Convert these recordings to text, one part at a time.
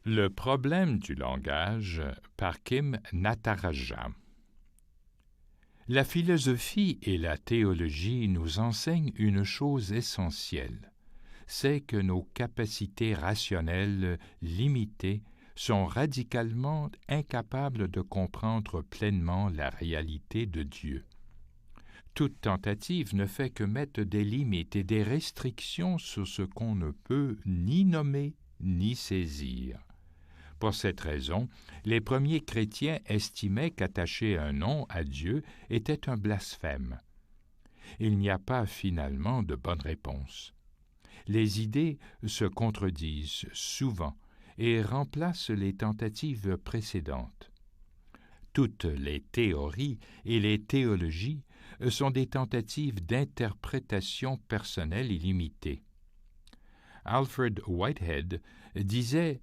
Le problème du langage par Kim Natarajan. La philosophie et la théologie nous enseignent une chose essentielle, c'est que nos capacités rationnelles limitées sont radicalement incapables de comprendre pleinement la réalité de Dieu. Toute tentative ne fait que mettre des limites et des restrictions sur ce qu'on ne peut ni nommer ni saisir. Pour cette raison, les premiers chrétiens estimaient qu'attacher un nom à Dieu était un blasphème. Il n'y a pas finalement de bonne réponse. Les idées se contredisent souvent et remplacent les tentatives précédentes. Toutes les théories et les théologies sont des tentatives d'interprétation personnelle et limitée. Alfred Whitehead disait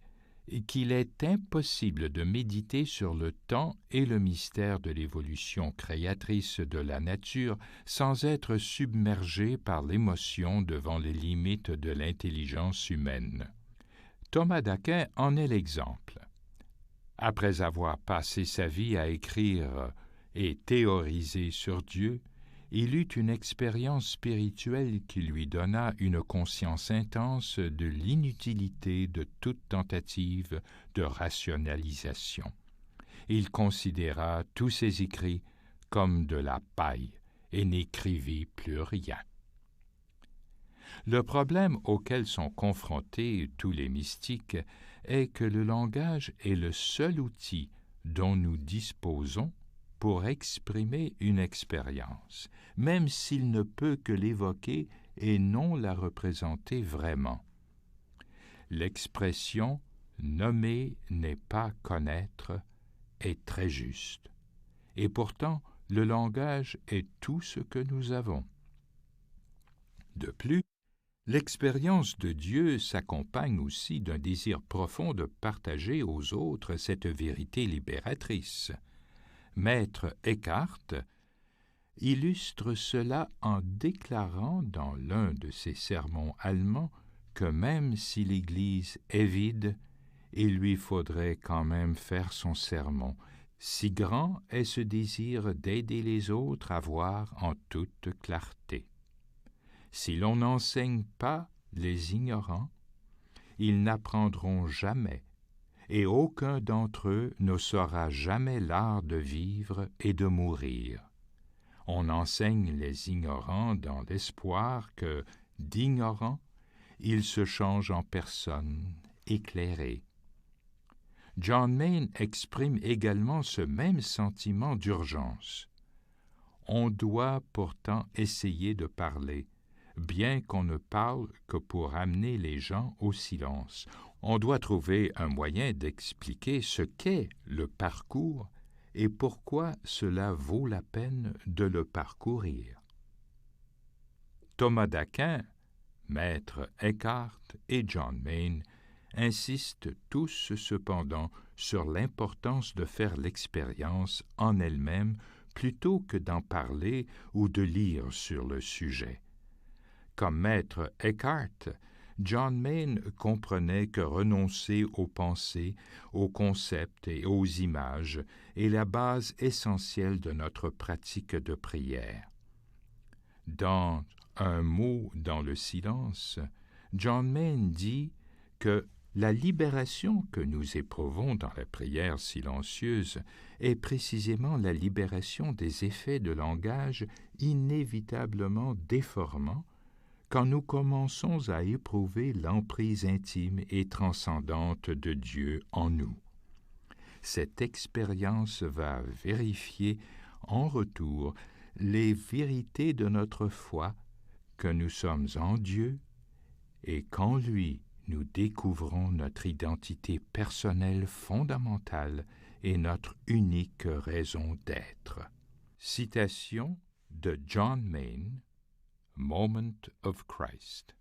qu'il est impossible de méditer sur le temps et le mystère de l'évolution créatrice de la nature sans être submergé par l'émotion devant les limites de l'intelligence humaine. Thomas d'Aquin en est l'exemple. Après avoir passé sa vie à écrire et théoriser sur Dieu, il eut une expérience spirituelle qui lui donna une conscience intense de l'inutilité de toute tentative de rationalisation. Il considéra tous ses écrits comme de la paille et n'écrivit plus rien. Le problème auquel sont confrontés tous les mystiques est que le langage est le seul outil dont nous disposons pour exprimer une expérience, même s'il ne peut que l'évoquer et non la représenter vraiment. L'expression « nommer n'est pas connaître » est très juste, et pourtant le langage est tout ce que nous avons. De plus, l'expérience de Dieu s'accompagne aussi d'un désir profond de partager aux autres cette vérité libératrice. Maître Eckhart illustre cela en déclarant dans l'un de ses sermons allemands que même si l'Église est vide, il lui faudrait quand même faire son sermon, si grand est ce désir d'aider les autres à voir en toute clarté. Si l'on n'enseigne pas les ignorants, ils n'apprendront jamais, et aucun d'entre eux ne saura jamais l'art de vivre et de mourir. On enseigne les ignorants dans l'espoir que, d'ignorants, ils se changent en personnes éclairées. John Main exprime également ce même sentiment d'urgence. On doit pourtant essayer de parler, bien qu'on ne parle que pour amener les gens au silence. On doit trouver un moyen d'expliquer ce qu'est le parcours et pourquoi cela vaut la peine de le parcourir. Thomas d'Aquin, Maître Eckhart et John Main insistent tous cependant sur l'importance de faire l'expérience en elle-même plutôt que d'en parler ou de lire sur le sujet. Comme Maître Eckhart, John Main comprenait que renoncer aux pensées, aux concepts et aux images est la base essentielle de notre pratique de prière. Dans Un mot dans le silence, John Main dit que la libération que nous éprouvons dans la prière silencieuse est précisément la libération des effets de langage inévitablement déformants quand nous commençons à éprouver l'emprise intime et transcendante de Dieu en nous. Cette expérience va vérifier en retour les vérités de notre foi, que nous sommes en Dieu et qu'en lui nous découvrons notre identité personnelle fondamentale et notre unique raison d'être. Citation de John Main, Moment of Christ.